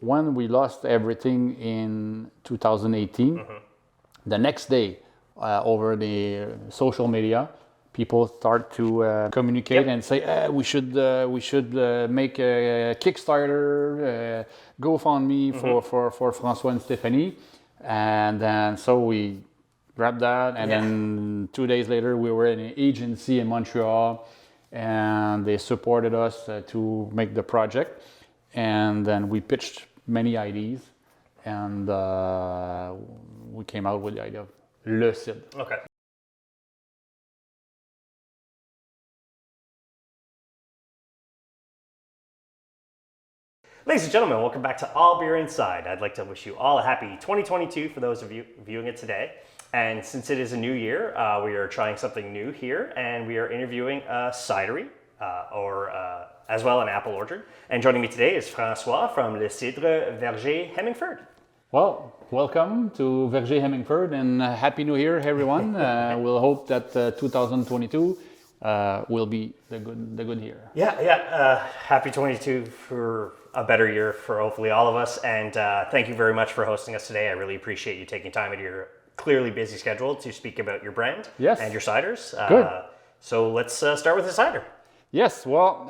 when we lost everything in 2018, the next day, over the social media, people start to communicate and say, we should make a Kickstarter, GoFundMe for François and Stephanie. And then so we grabbed that, and then 2 days later we were in an agency in Montreal, and they supported us to make the project. And then we pitched many ideas, and we came out with the idea of Le Cidre. Okay. Ladies and gentlemen, welcome back to All Beer Inside. I'd like to wish you all a happy 2022 for those of you viewing it today. And since it is a new year, we are trying something new here, and we are interviewing a cidery, as well an apple orchard. And joining me today is François from Le Cidre Verger Hemmingford. Well, welcome to Verger Hemmingford, and Happy New Year, everyone. We'll hope that 2022 will be the good year. Happy 22 for a better year for hopefully all of us. And thank you very much for hosting us today. I really appreciate you taking time out of your clearly busy schedule to speak about your brand and your ciders. Good. So let's start with the cider. Yes, well,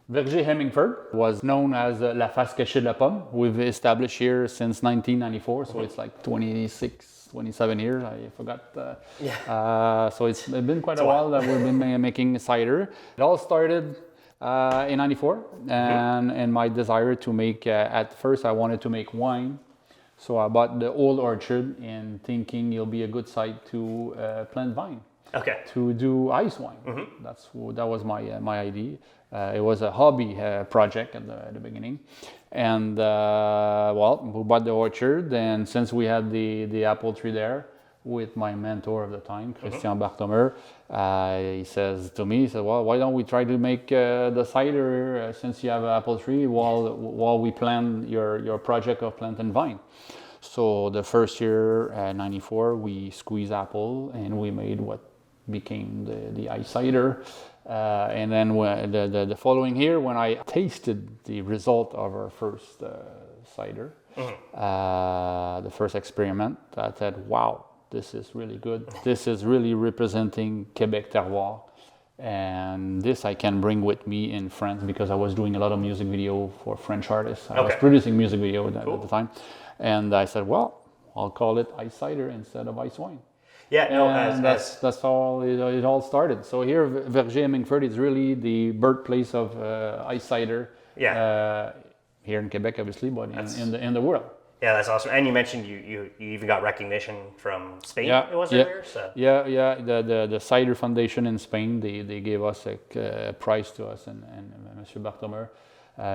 Verger Hemmingford was known as La Face Cachée de la Pomme. We've established here since 1994, so it's like 27 years, I forgot. So it's been quite a while that we've been making cider. It all started in 94, and my desire to make, at first I wanted to make wine. So I bought the old orchard and thinking it'll be a good site to plant vine. Okay. To do ice wine. That was my idea. It was a hobby project at the beginning. And we bought the orchard, and since we had the apple tree there with my mentor of the time, Christian Bartomer, he says to me, well, why don't we try to make the cider since you have an apple tree while we plan your project of plant and vine. So the first year, 94, we squeezed apple and we made what became the ice cider. And then the following year, when I tasted the result of our first cider, the first experiment, I said, wow, this is really good. This is really representing Quebec terroir. And this I can bring with me in France because I was doing a lot of music video for French artists. I was producing music video at the time. And I said, well, I'll call it ice cider instead of ice wine. That's how it all started. So here, Verger Hemmingford is really the birthplace of ice cider. Here in Quebec, obviously, but in the world. Yeah, that's awesome. And you mentioned you even got recognition from Spain. It was earlier. So. The CIDRE Foundation in Spain, they gave us a prize to us and Monsieur Bartomer,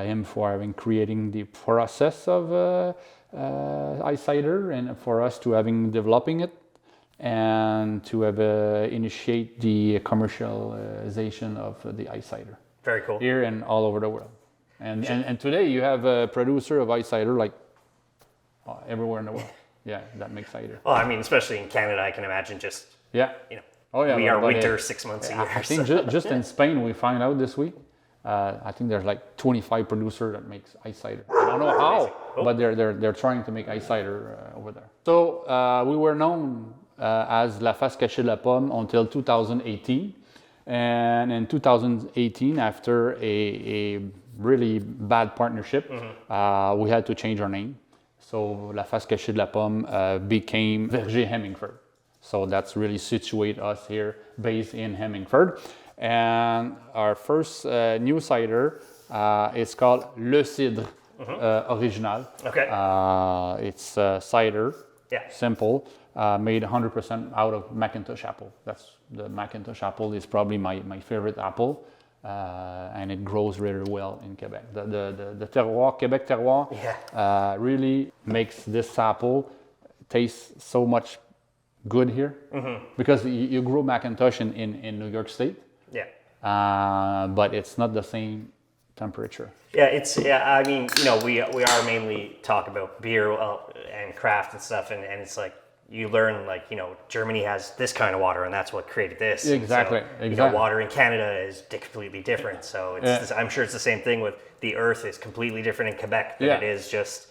him for having creating the process of ice cider and for us to having developing it. And to have initiate the commercialization of the ice cider. Very cool. Here and all over the world. And today you have a producer of ice cider like everywhere in the world. Yeah, that makes cider. Well, I mean, especially in Canada, I can imagine just, we are winter 6 months a year. I think just in Spain, we find out this week, I think there's like 25 producers that makes ice cider. I don't know how, but they're trying to make ice cider over there. So we were known as La Face Cachée de la Pomme until 2018, and in 2018, after a really bad partnership, we had to change our name. So La Face Cachée de la Pomme became Verger Hemmingford. So that's really situate us here, based in Hemmingford. And our first new cider is called Le Cidre Original. Okay. It's cider, simple. Made 100% out of Macintosh apple. The Macintosh apple is probably my favorite apple, and it grows really well in Quebec. The terroir, Quebec terroir, really makes this apple taste so much good here because you grow Macintosh in New York State. But it's not the same temperature. I mean, we are mainly talk about beer and craft and stuff, and it's like you learn like, Germany has this kind of water and that's what created this. Exactly, And so, exactly. water in Canada is completely different. So I'm sure it's the same thing with the earth is completely different in Quebec than it is just,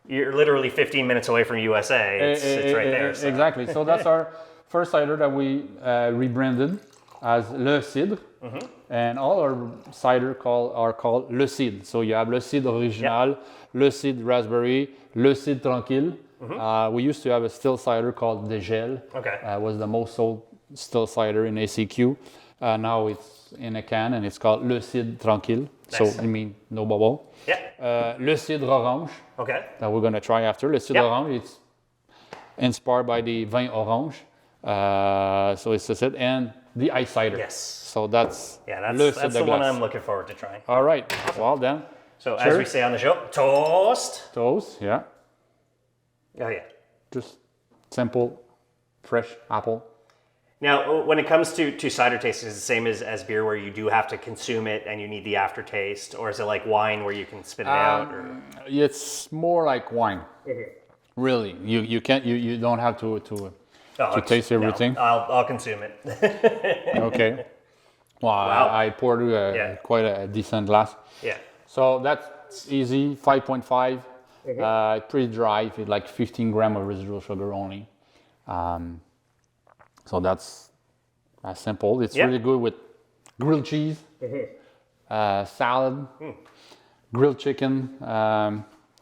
you're literally 15 minutes away from USA. It's right there. So. Exactly. So that's our first cider that we rebranded as Le Cidre. And all our cider are called Le Cidre. So you have Le Cidre Original, Le Cidre Raspberry, Le Cidre Tranquille. We used to have a still cider called De Gel. Okay. Was the most sold still cider in ACQ. Now it's in a can and it's called Le Cidre Tranquille. Nice. So I mean no bubble. Yeah. Le Cidre Orange. Okay. That we're gonna try after. Le Cidre Orange. It's inspired by the vin orange. So it's the Cidre and the ice cider. Yes. So that's that's the one I'm looking forward to trying. All right. Well then. So as we say on the show, toast. Toast. Yeah. Oh yeah. Just simple, fresh apple. Now, when it comes to cider tasting, is it the same as beer where you do have to consume it and you need the aftertaste, or is it like wine where you can spit it out? Or? It's more like wine. Really, you can't. You don't have to taste everything. No, I'll consume it. Okay. Well, Wow. I poured quite a decent glass. Yeah. So that's easy. 5.5. Pretty dry. Like 15 grams of residual sugar only. So that's simple. It's really good with grilled cheese, salad, grilled chicken,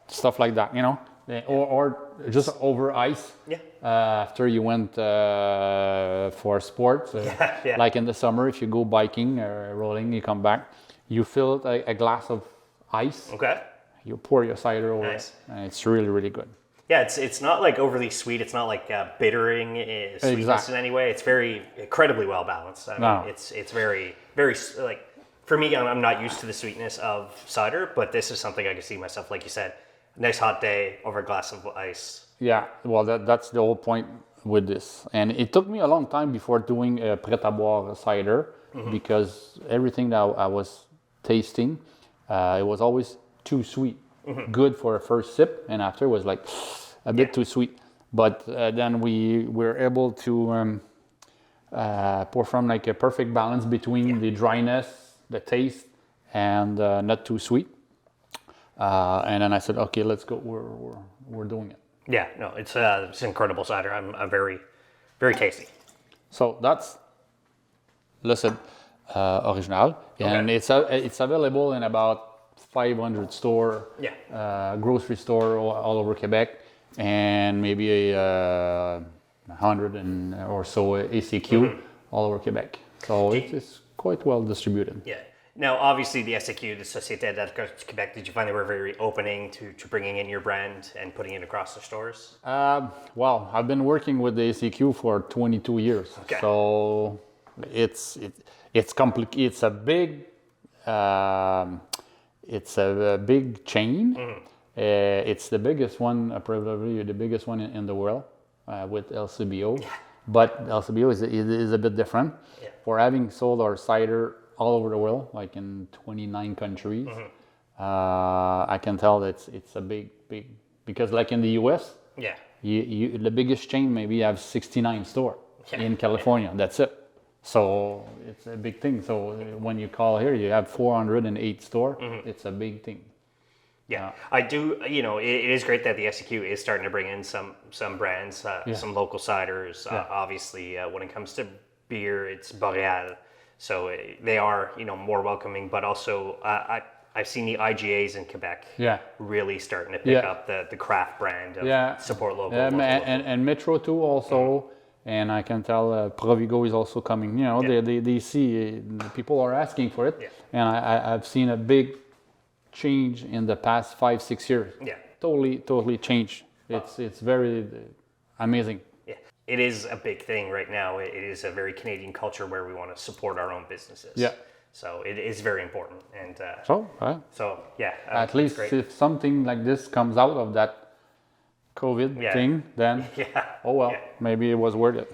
stuff like that. Or just over ice. Yeah. After you went for sports, like in the summer, if you go biking or rolling, you come back, you fill a glass of ice. Okay. You pour your cider over Nice. it, and it's really, really good. Yeah, it's not like overly sweet. It's not like bittering sweetness in any way. It's very incredibly well balanced. I mean, it's very, very like for me. I'm not used to the sweetness of cider, but this is something I can see myself. Like you said, nice hot day over a glass of ice. Yeah, well, that's the whole point with this. And it took me a long time before doing a prêt-à-boire cider because everything that I was tasting, it was always too sweet. Good for a first sip, and after it was like a bit too sweet. But then we were able to pour from like a perfect balance between the dryness, the taste, and not too sweet. And then I said, okay, let's go. We're doing it. Yeah, no, it's incredible cider. I'm very, very tasty. So that's Le Cidre Original, and it's available in about 500 store, grocery store all over Quebec, and maybe 100 or so ACQ all over Quebec. So it's quite well distributed. Yeah. Now, obviously, the SAQ, the Société d'Alcool du Québec, did you find they were very opening to bringing in your brand and putting it across the stores? Well, I've been working with the ACQ for 22 years, so it's complicated. It's a big chain. It's the biggest one, probably the biggest one in the world with LCBO. But LCBO is a bit different. For having sold our cider all over the world, like in 29 countries, I can tell that it's a big, because like in the US, the biggest chain maybe have 69 stores in California. That's it. So it's a big thing. So when you call here, you have 408 stores. It's a big thing. Yeah, I do. It is great that the SEQ is starting to bring in some brands, some local ciders. Obviously, when it comes to beer, it's Boreal. So they are, more welcoming. But also, I've seen the IGAs in Quebec really starting to pick up the craft brand of support local. And Metro too also. And I can tell Provigo is also coming. They see people are asking for it, and I've seen a big change in the past 5-6 years. Yeah, totally changed. It's very amazing. Yeah, it is a big thing right now. It is a very Canadian culture where we want to support our own businesses. Yeah, so it is very important. And at least if something like this comes out of that COVID thing, then maybe it was worth it.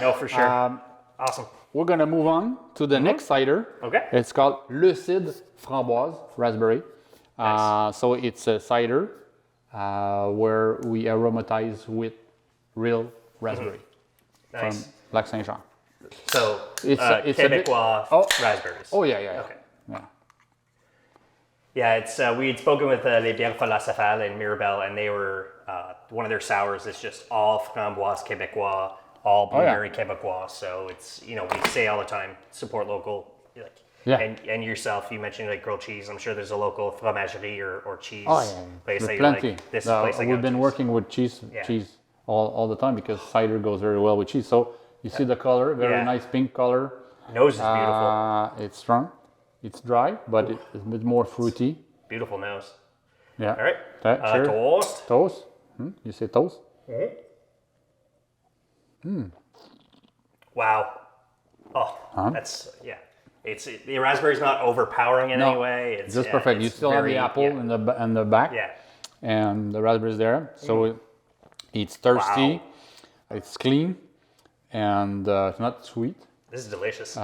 No, for sure. Awesome. We're gonna move on to the next cider. Okay. It's called Le CIDRE Framboise Raspberry. Nice. So it's a cider where we aromatize with real raspberry Nice. from Lac Saint-Jean. So It's a bit- Québécois raspberries. Oh yeah, yeah, Okay. yeah. Yeah, it's we had spoken with Les Bières Falafel in Mirabel, and they were one of their sours is just all framboise Québécois, all blueberry Québécois. So it's we say all the time, support local. Like, Yeah. And yourself, you mentioned like grilled cheese. I'm sure there's a local fromagerie or cheese place There's that you're plenty. like, this is the place I go We've been to. working with cheese all the time because cider goes very well with cheese. So you see the color, very nice pink color. Nose is beautiful. It's strong, it's dry, but it's a bit more fruity. Beautiful nose. Yeah. All right. Okay, cheers. Toast. Toast. You say toast? Wow. Oh, that's the raspberry's not overpowering in any way. It's just perfect. You it's still have the apple in the back. Yeah. And the raspberries there. So it's thirsty. Wow. It's clean, and it's not sweet. This is delicious.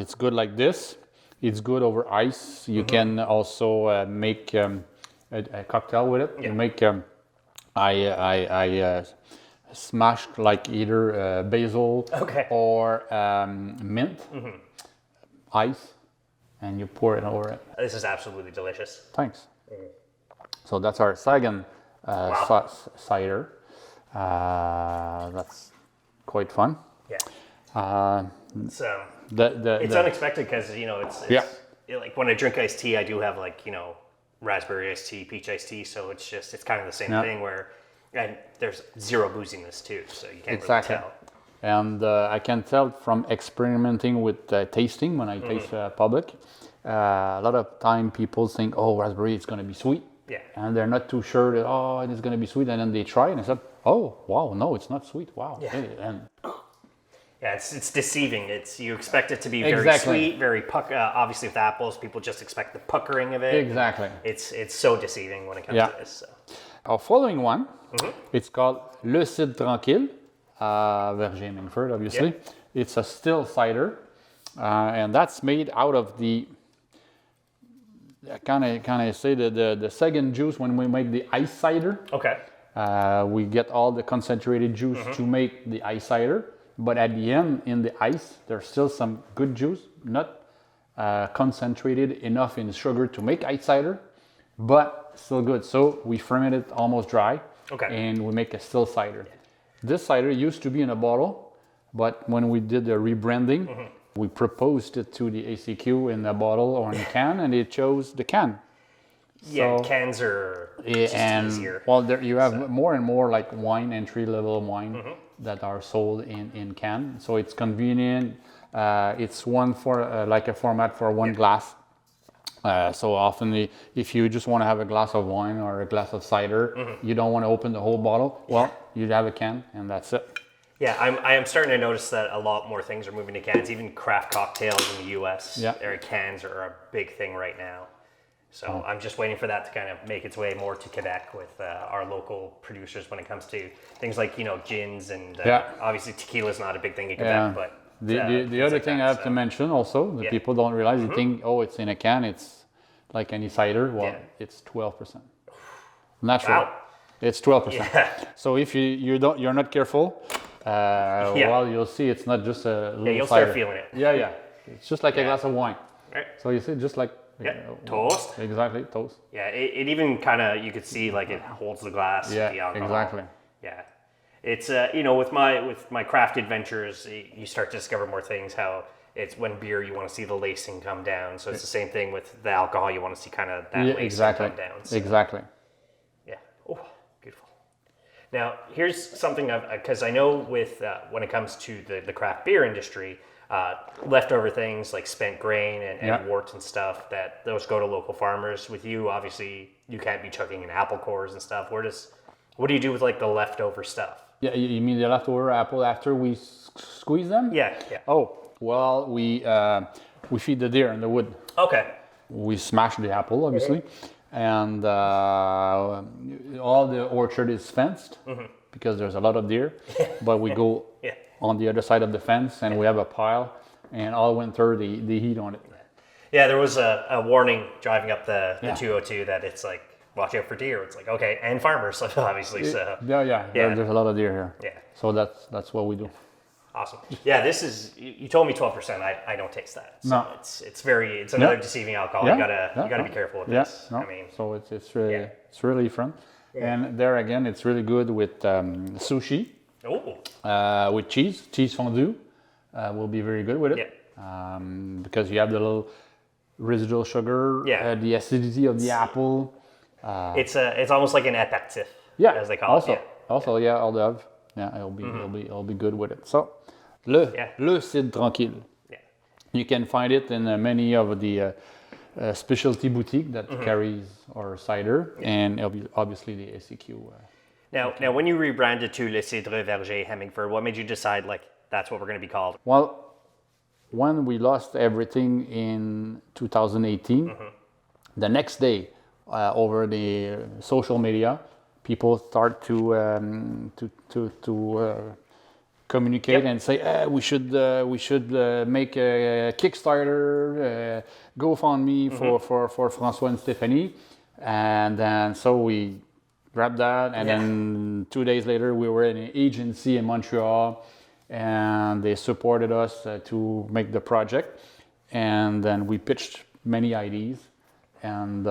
It's good like this. It's good over ice. You can also make a cocktail with it. Yeah. You make I smashed like either basil or mint ice, and you pour it over it. This is absolutely delicious. Thanks. So that's our second cider. That's quite fun. Yeah. It's unexpected because like when I drink iced tea, I do have like raspberry iced tea, peach iced tea. So it's kind of the same thing where, and there's zero booziness too, so you can't really tell. And I can tell from experimenting with tasting when I taste public. A lot of time people think, oh, raspberry, it's going to be sweet. Yeah. And they're not too sure that, oh, it's going to be sweet. And then they try and they said, oh, wow, no, it's not sweet. Wow. Yeah. And yeah, it's deceiving. You expect it to be very sweet, very obviously with apples, people just expect the puckering of it. Exactly. It's so deceiving when it comes to this. So. Our following one, it's called Le CIDRE Tranquille, Verger Hemmingford, obviously. Yep. It's a still cider, and that's made out of the, can I say the second juice when we make the ice cider. Okay. We get all the concentrated juice to make the ice cider, but at the end in the ice, there's still some good juice, not concentrated enough in sugar to make ice cider, but still good. So we ferment it almost dry, and we make a still cider. This cider used to be in a bottle, but when we did the rebranding, we proposed it to the ACQ in a bottle or in a can, and they chose the can. Yeah, so, cans are just easier. Well, there you have more and more like wine, entry-level wine that are sold in can. So it's convenient. It's one for like a format for one glass. So often, if you just want to have a glass of wine or a glass of cider, you don't want to open the whole bottle. Well, you'd have a can, and that's it. Yeah, I am starting to notice that a lot more things are moving to cans. Even craft cocktails in the U.S. Cans are a big thing right now. So I'm just waiting for that to kind of make its way more to Quebec with our local producers when it comes to things like gins and obviously tequila is not a big thing in Quebec, but the other thing I have to mention also that people don't realize, they think, oh, it's in a can, it's like any cider. Well, it's 12%. Natural. Wow. It's 12%. Yeah. So if you're not careful, well, you'll see it's not just a little you'll cider. start feeling it. Yeah. It's just like a glass of wine. Right. So you see, just like toast. Exactly, toast. Yeah, it even kind of, you could see like it holds the glass. Yeah, the alcohol. exactly. Yeah, it's with my craft adventures, you start to discover more things. How it's when beer, you want to see the lacing come down. So it's the same thing with the alcohol. You want to see kind of that lacing come down. So. Exactly. Yeah. Oh, beautiful. Now here's something because I know with when it comes to the craft beer industry. Leftover things like spent grain and wort and stuff, that those go to local farmers. With you, obviously, you can't be chucking in apple cores and stuff. What do you do with like the leftover stuff? Yeah, you mean the leftover apple after we squeeze them? Yeah. Oh, well, we feed the deer in the wood. Okay. We smash the apple, obviously, and all the orchard is fenced because there's a lot of deer, but we go on the other side of the fence, and we have a pile, and all winter they heat on it. Yeah, there was a warning driving up the 202 that it's like watch out for deer. It's like, okay, and farmers, obviously. So Yeah. There's a lot of deer here. Yeah. So that's what we do. Awesome. Yeah, this is. You told me 12%. I don't taste that. So No. it's another deceiving alcohol. Yeah. You gotta be careful with this. No. I mean, So it's really fun, and there again, it's really good with sushi, with cheese fondue. Will be very good with it. Yeah. Because you have the little residual sugar, the acidity of the apple. It's almost like an apéritif, as they call it. Also, hors d'oeuvre. Yeah, it'll be good with it. So, le CIDRE Tranquille. Yeah. You can find it in many of the specialty boutique that carries our cider, and obviously the ACQ. Now, when you rebranded to Le CIDRE Verger Hemmingford, what made you decide like that's what we're going to be called? Well, when we lost everything in 2018, the next day, over the social media, people start to communicate and say we should make a Kickstarter, GoFundMe for François and Stephanie, and then so we grabbed that, and then 2 days later we were in an agency in Montreal, and they supported us to make the project, and then we pitched many ideas, and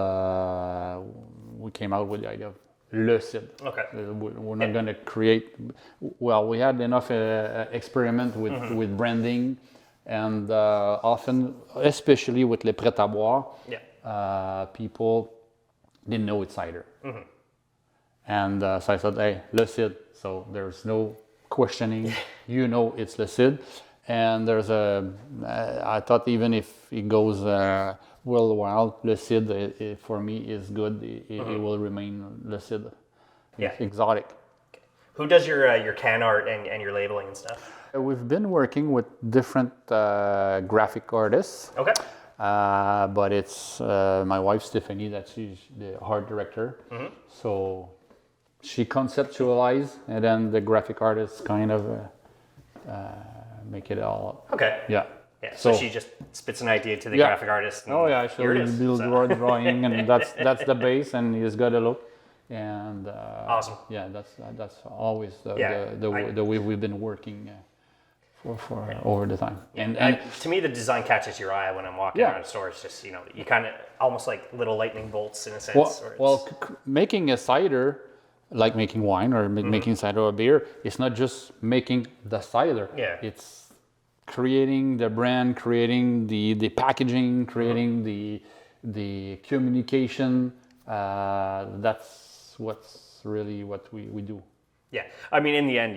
we came out with the idea of Le CIDRE. Okay. We're not going to create. Well, we had enough experiment with branding, and often, especially with les prêts à boire, people didn't know it's cider. And so I said, hey, Le CIDRE. So there's no questioning. It's Le CIDRE. And there's I thought even if it goes worldwide, Le CIDRE for me is good. It will remain Le CIDRE. It's exotic. Okay. Who does your can art and your labeling and stuff? We've been working with different graphic artists. Okay. But it's my wife Stephanie, she's the art director. So she conceptualized, and then the graphic artists kind of make it all. Okay. Yeah. Yeah. So she just spits an idea to the graphic artist. And She'll build drawing, and that's the base, and he's got a look. And awesome. Yeah, that's always the way we've been working for over the time. And to me, the design catches your eye when I'm walking around a store. It's just you kind of almost like little lightning bolts in a sense. Making a cider, like making wine or making cider or beer, it's not just making the cider. Yeah. It's creating the brand, creating the packaging, creating the communication. That's what's really what we do. Yeah, I mean, in the end,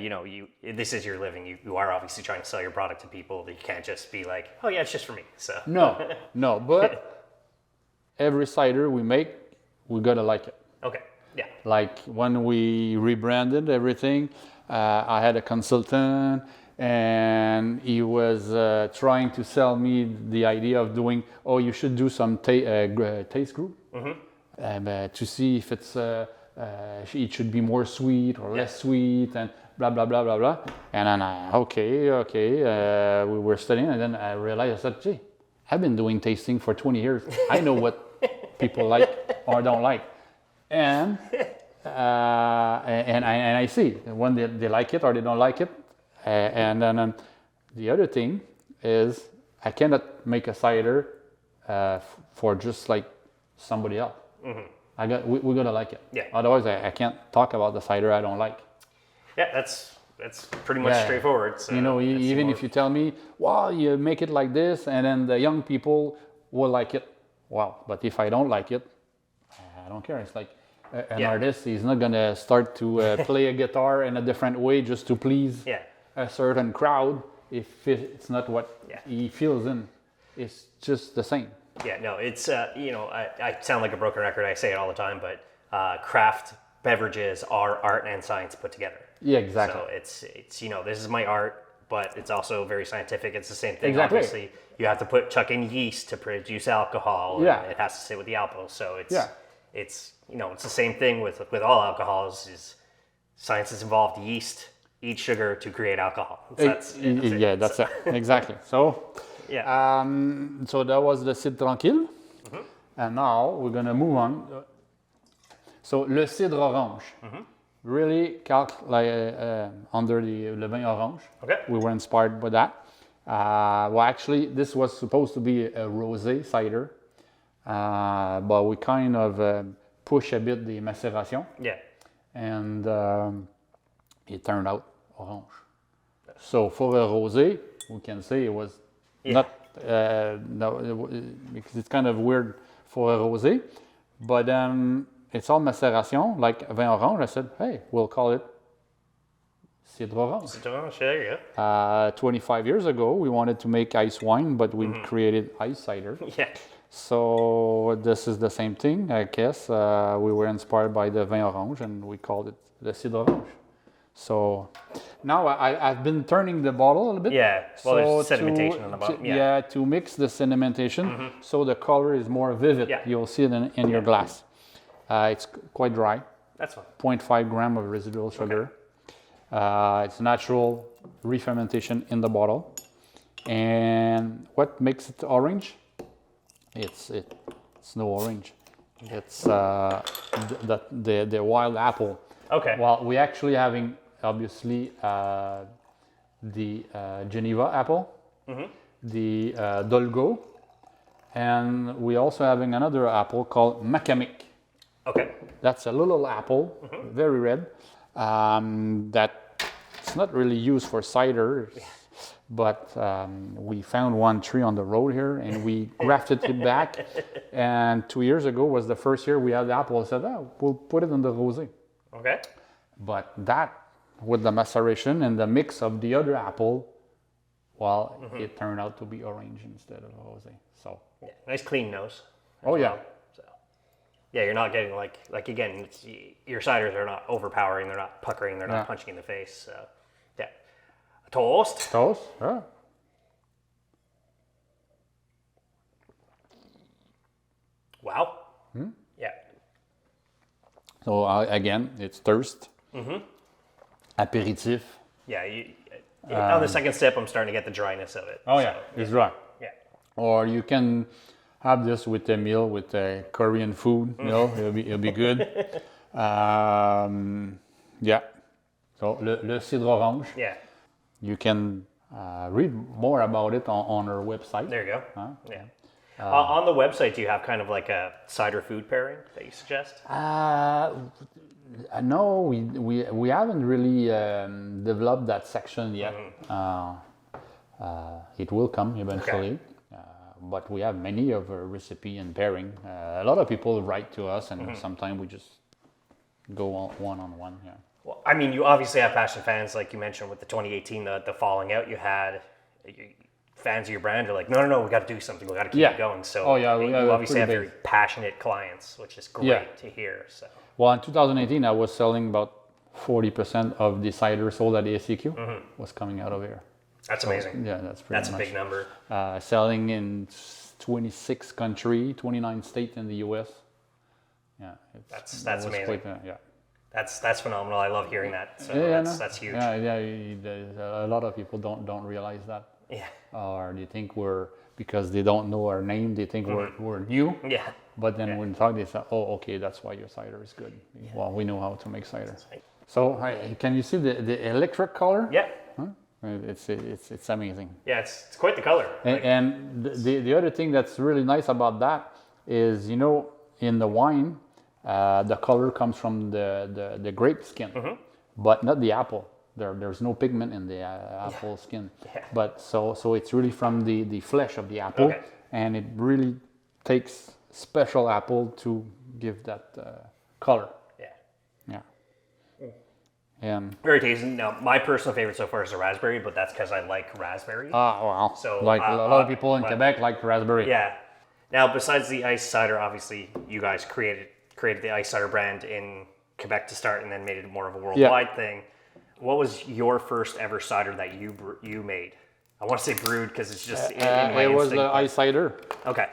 this is your living. You are obviously trying to sell your product to people. You can't just be like, oh yeah, it's just for me. So no, but every cider we make, we gotta like it. Okay. Yeah. Like when we rebranded everything, I had a consultant, and he was trying to sell me the idea of doing, you should do some taste group to see if it's it should be more sweet or less sweet, and blah blah blah blah blah. And then we were studying, and then I realized, I said, gee, I've been doing tasting for 20 years. I know what people like or don't like. And I see when they like it or they don't like it. And then the other thing is I cannot make a cider for just like somebody else. We gotta like it. Yeah. Otherwise, I can't talk about the cider I don't like. Yeah, that's pretty much straightforward. So even if you tell me, well, you make it like this, and then the young people will like it. Wow, but if I don't like it, I don't care. It's like an artist, he's not gonna start to play a guitar in a different way just to please a certain crowd if it's not what he feels in. It's just the same. Yeah, no, it's I sound like a broken record. I say it all the time, but craft beverages are art and science put together. Yeah, exactly. So it's this is my art, but it's also very scientific. It's the same thing. Exactly. Obviously, you have to chuck in yeast to produce alcohol. Yeah. And it has to sit with the alcohol. So it's it's the same thing with all alcohols. Is science is involved. Yeast eat sugar to create alcohol. That's it. Exactly. So. Yeah. So that was the CIDRE Tranquille, and now we're gonna move on So le cidre orange, really under the vin orange. Okay. We were inspired by that. Well, actually, this was supposed to be a rosé cider, but we kind of push a bit the macération. Yeah. And it turned out orange. So for a rosé, we can say it was not, no, because it's kind of weird for a rosé, but it's all macération, like vin orange. I said, hey, we'll call it CIDRE Orange. CIDRE Orange, there you go. 25 years ago, we wanted to make ice wine, but we created ice cider. Yeah. So this is the same thing, I guess. We were inspired by the vin orange, and we called it the CIDRE Orange. So now I've been turning the bottle a little bit. Yeah, well, there's so sedimentation on the bottom. to mix the sedimentation, so the color is more vivid. Yeah. You'll see it in your glass. It's quite dry. That's fine. 0.5 gram of residual sugar. It's natural re-fermentation in the bottle. And what makes it orange? It's no orange. It's the wild apple. Okay. Well, we're actually having obviously the Geneva apple, the Dolgo, and we're also having another apple called Macamic. Okay. That's a little apple, very red. That it's not really used for cider, but we found one tree on the road here and we grafted it back. And 2 years ago was the first year we had the apple. I said, oh, we'll put it in the rosé. Okay. But that, with the maceration and the mix of the other apple, well, it turned out to be orange instead of rosé. So. Yeah, nice clean nose. Oh yeah. So, yeah, you're not getting like again, your ciders are not overpowering. They're not puckering. They're not punching in the face. So, yeah. A toast. Toast. Yeah. Wow. Yeah. So again, it's thirst. Aperitif. Yeah. On the second sip, I'm starting to get the dryness of it. Oh yeah, it's dry. Yeah. Or you can have this with a meal with Korean food. You know, it'll be good. Yeah. So le cidre orange. Yeah. You can read more about it on our website. There you go. Yeah. On the website, do you have kind of like a cider food pairing that you suggest? No, we haven't really developed that section yet. It will come eventually. Okay. But we have many of our recipe and pairing. A lot of people write to us, and sometimes we just go one-on-one. Yeah. Well, I mean, you obviously have passionate fans, like you mentioned with the 2018, the falling out you had. Fans of your brand are like, no, we got to do something. We got to keep it going. So you obviously have very passionate clients, which is great to hear. So. Well, in 2018, I was selling about 40% of the cider sold at the ACQ was coming out of here. That's amazing. Yeah, that's pretty much. That's a big number. Selling in 26 countries, 29 states in the U.S. Yeah, that's amazing. Quite, yeah. That's phenomenal. I love hearing that. So that's huge. Yeah. A lot of people don't realize that. Yeah. Or they think because they don't know our name, they think we're new. Yeah. But then when we talk, they say, oh, okay, that's why your cider is good. Yeah. Well, we know how to make cider. So can you see the electric color? Yeah. Huh? It's amazing. Yeah, it's quite the color. And the other thing that's really nice about that is, in the wine, the color comes from the grape skin, but not the apple. There's no pigment in the apple skin, but so it's really from the flesh of the apple, and it really takes special apple to give that color. Very tasty. Now, my personal favorite so far is the raspberry, but that's because I like raspberry. Wow. So a lot of people in Quebec like raspberry. Yeah. Now, besides the ice cider, obviously you guys created the ice cider brand in Quebec to start, and then made it more of a worldwide thing. What was your first ever cider that you made? I want to say brewed because it's just in my it was instinct, the ice cider. Okay.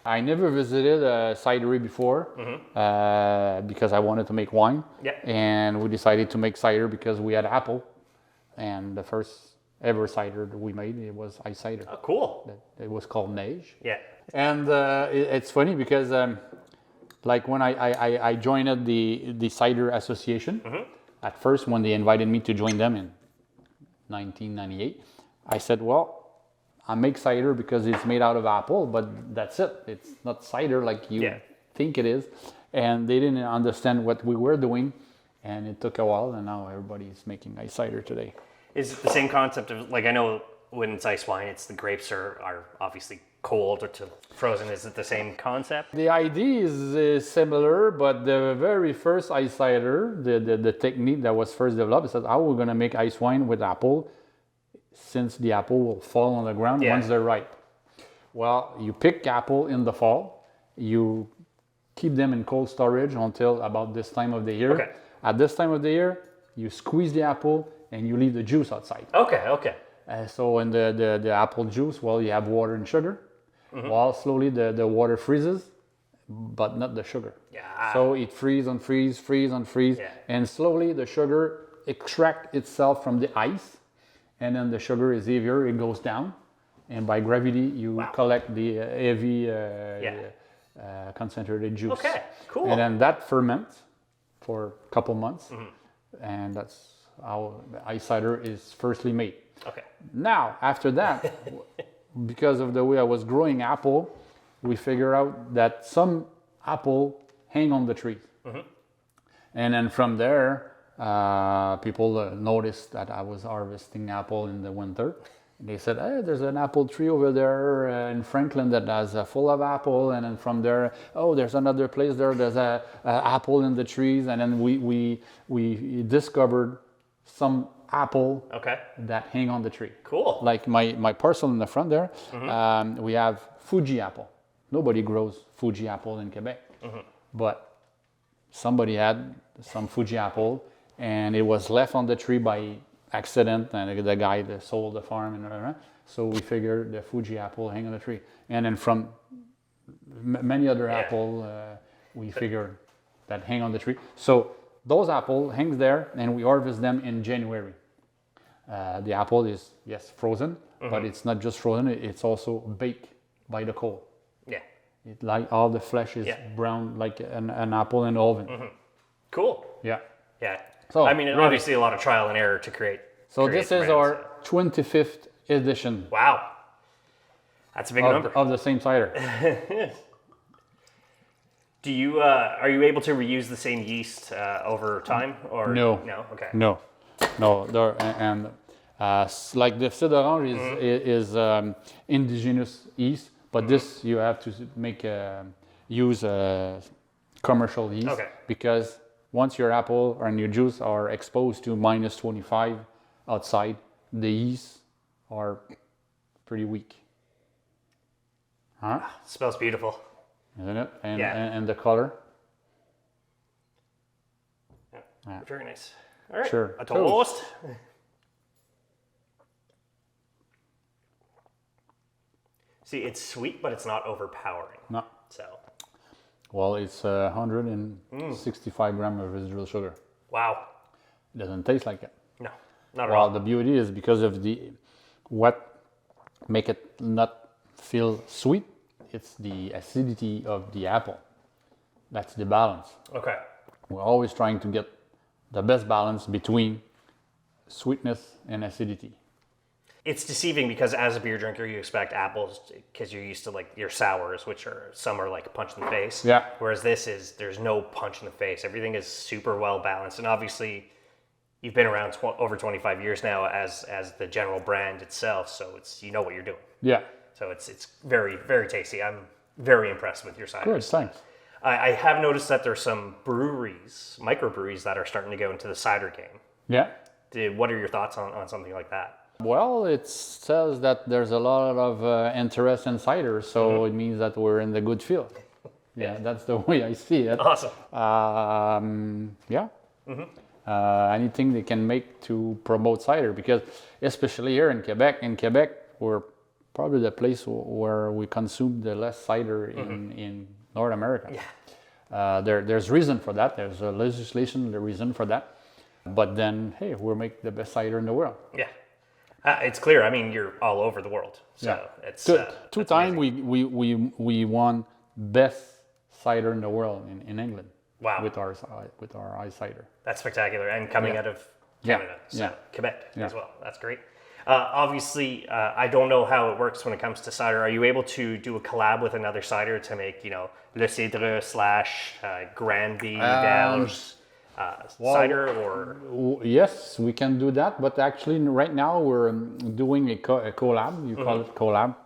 I never visited a cidery before because I wanted to make wine. Yeah. And we decided to make cider because we had apple. And the first ever cider that we made, it was ice cider. Oh, cool. It was called Neige. Yeah. And it's funny because Like when I joined the Cider Association, at first when they invited me to join them in 1998, I said, well, I make cider because it's made out of apple, but that's it. It's not cider like you think it is. And they didn't understand what we were doing, and it took a while, and now everybody's making ice cider today. Is it the same concept of, like, I know when it's ice wine, it's the grapes are obviously cold or to frozen. Is it the same concept? The idea is similar, but the very first ice cider, the technique that was first developed, is that how we're going to make ice wine with apple, since the apple will fall on the ground once they're ripe. Well, you pick apple in the fall, you keep them in cold storage until about this time of the year. Okay. At this time of the year, you squeeze the apple and you leave the juice outside. Okay. So in the apple juice, well, you have water and sugar. Well, slowly the water freezes, but not the sugar. Yeah. So it freeze and freeze, and slowly the sugar extracts itself from the ice, and then the sugar is heavier, it goes down, and by gravity you collect the heavy concentrated juice. Okay, cool. And then that ferments for a couple months, and that's how the ice cider is firstly made. Okay. Now, after that, because of the way I was growing apple, we figure out that some apple hang on the trees. And then from there, people noticed that I was harvesting apple in the winter. And they said, hey, there's an apple tree over there in Franklin that has full of apple. And then from there, oh, there's another place there, there's a apple in the trees. And then we discovered some apple that hang on the tree. Cool. Like my parcel in the front there, we have Fuji apple. Nobody grows Fuji apple in Quebec, but somebody had some Fuji apple, and it was left on the tree by accident, and the guy that sold the farm, and so we figured the Fuji apple hang on the tree, and then from many other apple, we figured that hang on the tree. So those apple hangs there, and we harvest them in January. The apple is, frozen, but it's not just frozen, it's also baked by the coal. Yeah. It, like all the flesh is brown like an apple in the oven. Cool. Yeah. Yeah. So, I mean, obviously a lot of trial and error to create. So this is our 25th edition. Wow. That's a big number. Of the same cider. Do you are you able to reuse the same yeast over time, or no? Okay. No. Like the CIDRE Orange is indigenous yeast, but this you have to make use commercial yeast because once your apple and your juice are exposed to minus 25 outside, the yeast are pretty weak. Huh? Smells beautiful. Isn't it? And the color. Yeah. Very nice. All right. Sure. A toast. See, it's sweet, but it's not overpowering. No. So. Well, it's 165 grams of residual sugar. Wow. It doesn't taste like it. No, not at Well, all. the beauty is because of what make it not feel sweet. It's the acidity of the apple. That's the balance. Okay. We're always trying to get the best balance between sweetness and acidity. It's deceiving because as a beer drinker, you expect apples because you're used to like your sours, which are some are like a punch in the face. Yeah. Whereas there's no punch in the face. Everything is super well balanced, and obviously, you've been around over 25 years now as the general brand itself, so it's you know what you're doing. Yeah. So it's very very tasty. I'm very impressed with your ciders. Good. Thanks. I have noticed that there's some breweries, microbreweries, that are starting to go into the cider game. Yeah. What are your thoughts on something like that? Well, it says that there's a lot of interest in cider, so it means that we're in the good field. Yeah, that's the way I see it. Awesome. Anything they can make to promote cider, because especially here in Quebec, we're probably the place where we consume the less cider in North America. Yeah. There's reason for that. There's a legislation, the reason for that. But then, hey, we'll make the best cider in the world. Yeah. It's clear. I mean, you're all over the world. So it's two times we won best cider in the world in England. Wow. With our ice cider. That's spectacular, and coming out of Canada, so Quebec as well. That's great. Obviously, I don't know how it works when it comes to cider. Are you able to do a collab with another cider to make, Le Cidre / Grandi Verge cider, or? Yes, we can do that, but actually right now we're doing a collab, you call it collab,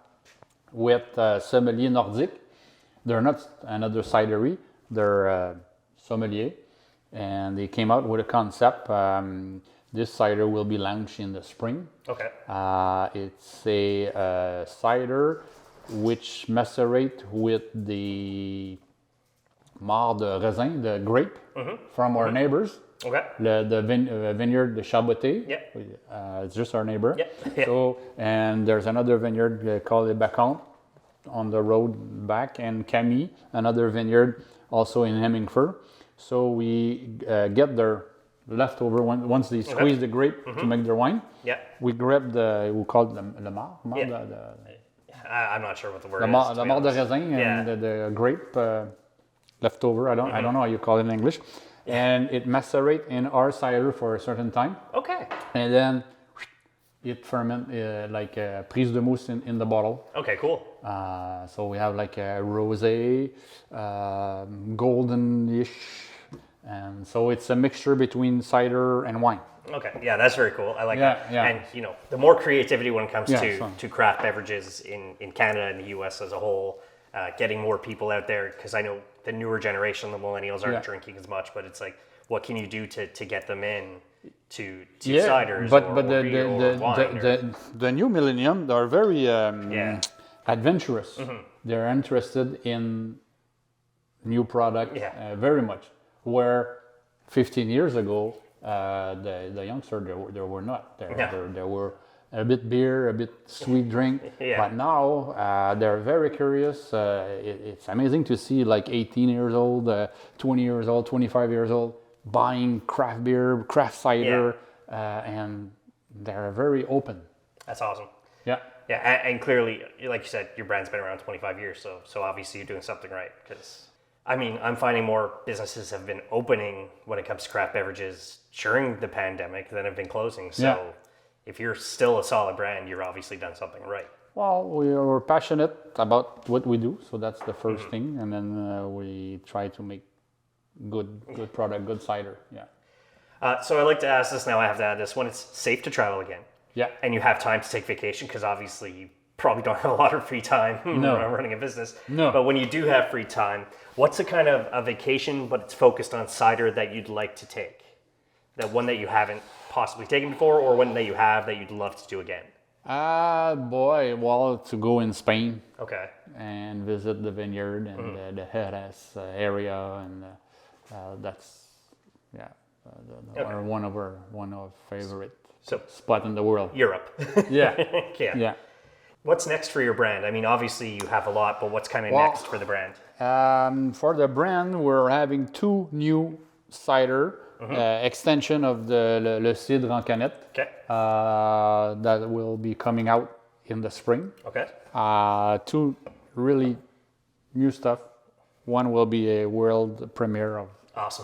with Sommelier Nordique. They're not another cidery, they're sommelier, and they came out with a concept. This cider will be launched in the spring. Okay. It's a cider which macerate with the marc de raisin, the grape, from our neighbors. Okay. The vineyard de Chaboté. Yep. It's just our neighbor. Yep. So, and there's another vineyard called Le Bacon on the road back, and Camille, another vineyard also in Hemmingford. So we get their leftover once they squeeze the grape to make their wine. Yeah. We grab we call it le marc. I'm not sure what the word is. The marc de raisin and the grape leftover. I don't know how you call it in English. And it macerate in our cider for a certain time. Okay. And then it ferment like prise de mousse in the bottle. Okay, cool. So we have like a rosé, golden-ish, and so it's a mixture between cider and wine. Okay, yeah, that's very cool. I like that. Yeah. And the more creativity when it comes fun. to craft beverages in Canada and the US as a whole, getting more people out there, because I know the newer generation, the millennials, aren't drinking as much, but it's like, what can you do to get them in to ciders but or beer or wine? The new millennium, they're very adventurous. They're interested in new product very much. Where 15 years ago, the youngsters they were not. They were a bit beer, a bit sweet drink. But now they're very curious. It's amazing to see like 18 years old, 20 years old, 25 years old buying craft beer, craft cider, and they're very open. That's awesome. Yeah. Yeah, and clearly, like you said, your brand's been around 25 years, so obviously you're doing something right. Because, I mean, I'm finding more businesses have been opening when it comes to craft beverages during the pandemic than have been closing. So if you're still a solid brand, you've obviously done something right. Well, we are passionate about what we do, so that's the first thing. And then we try to make good product, good cider. Yeah. So I like to ask this now, I have to add this, when it's safe to travel again. Yeah. And you have time to take vacation, because obviously you probably don't have a lot of free time running a business. No. But when you do have free time, what's a kind of a vacation, but it's focused on cider, that you'd like to take? That one that you haven't possibly taken before, or one that you have that you'd love to do again? To go in Spain. Okay. And visit the vineyard and the Jerez area, and that's one of our favorite spot in the world. Europe. Yeah. What's next for your brand? I mean, obviously you have a lot, but what's kind of next for the brand? For the brand, we're having 2 new cider extension of the Le Cidre en canette. Okay. That will be coming out in the spring. Okay. 2 really new stuff. One will be a world premiere of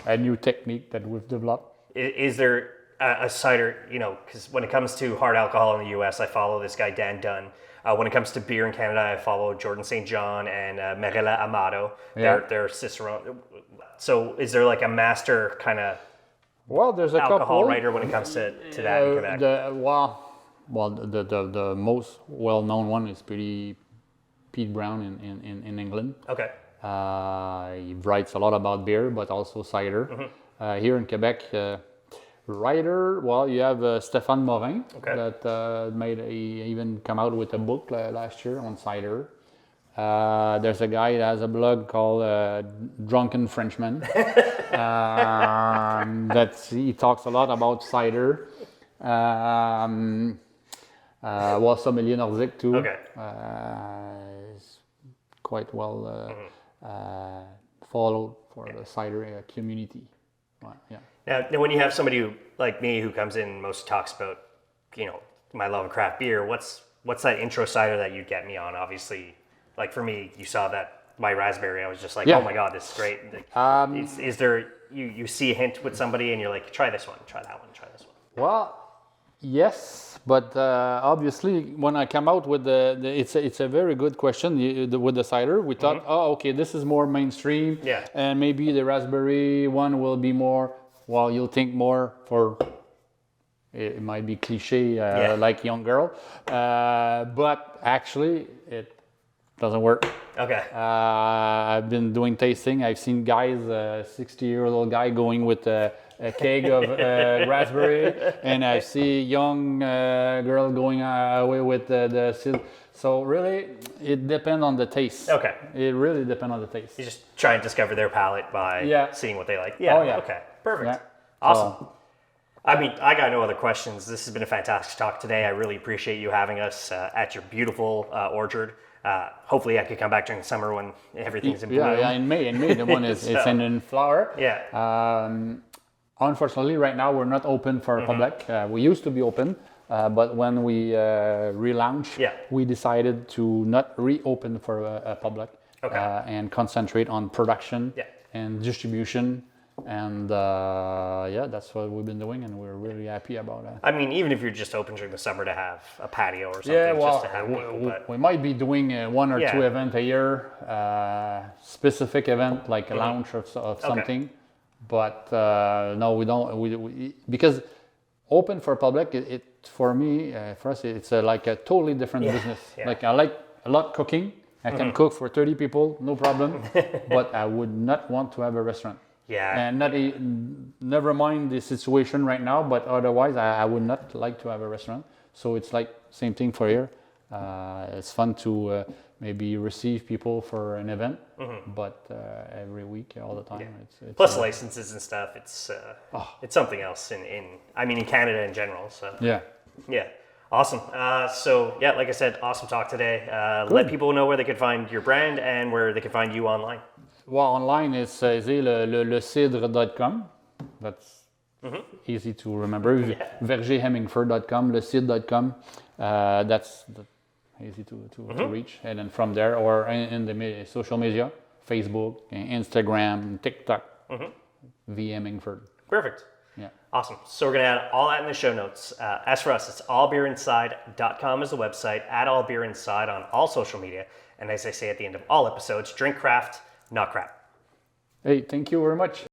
a new technique that we've developed. Is there a cider, because when it comes to hard alcohol in the US, I follow this guy, Dan Dunn. When it comes to beer in Canada, I follow Jordan St. John and Merela Amado. They're Cicerone. So is there like a master kind of there's a alcohol couple writer when it comes to that in Quebec? The most well-known one is Pete Brown in England. Okay. He writes a lot about beer, but also cider. Here in Quebec, writer, you have Stéphane Morin that even come out with a book last year on cider. There's a guy that has a blog called Drunken Frenchman that he talks a lot about cider. Sommelier Nordique too. Okay. Is quite well followed for the cider community. Now, when you have somebody like me who comes in and most talks about, my love of craft beer, what's that intro cider that you'd get me on? Obviously, like for me, you saw that my raspberry. I was just like, Yeah. oh my god, this is great. Is there you see a hint with somebody and you're like, try this one, try that one, try this one? Well, yes, but obviously when I come out with it's a very good question with the cider. We thought, oh, okay, this is more mainstream, Yeah. and maybe the raspberry one will be more. Well, you'll think more for. It might be cliche, like young girl, but actually it doesn't work. Okay. I've been doing tasting. I've seen guys, 60-year-old guy going with a keg of raspberry, and I see young girl going away with the cider. So really, it depends on the taste. Okay. It really depends on the taste. You just try and discover their palate by seeing what they like. Yeah. Oh, yeah. Okay. Perfect. Yeah. Awesome. I mean, I got no other questions. This has been a fantastic talk today. I really appreciate you having us at your beautiful orchard. Hopefully I could come back during the summer when everything's in bloom. Yeah, in May. The one is it's in flower. Yeah. Unfortunately, right now we're not open for public. We used to be open, but when we relaunched, we decided to not reopen for a public and concentrate on production and distribution. And that's what we've been doing, and we're really happy about it. I mean, even if you're just open during the summer to have a patio or something, just to have people. But we might be doing one or two events a year, specific event like a launch of something. But no, we don't. We because open for public, it for me, for us, it's like a totally different business. Yeah. Like I like a lot cooking. I can cook for 30 people, no problem. But I would not want to have a restaurant. Yeah. And never mind the situation right now, but otherwise I would not like to have a restaurant. So it's like same thing for here. It's fun to maybe receive people for an event, but every week, all the time. It's plus licenses and stuff. It's something else in Canada in general. So yeah. Awesome. So yeah, like I said, awesome talk today. Let people know where they could find your brand and where they can find you online. Well, online it's le CIDRE.com. That's easy to remember. Verger Hemmingford.com, lecidre.com. That's easy to reach. And then from there, or in the social media, Facebook, Instagram, TikTok, Hemmingford. Perfect. Yeah. Awesome. So we're going to add all that in the show notes. As for us, it's allbeerinside.com is the website. Add All Beer Inside on all social media. And as I say at the end of all episodes, drink craft, not crap. Hey, thank you very much.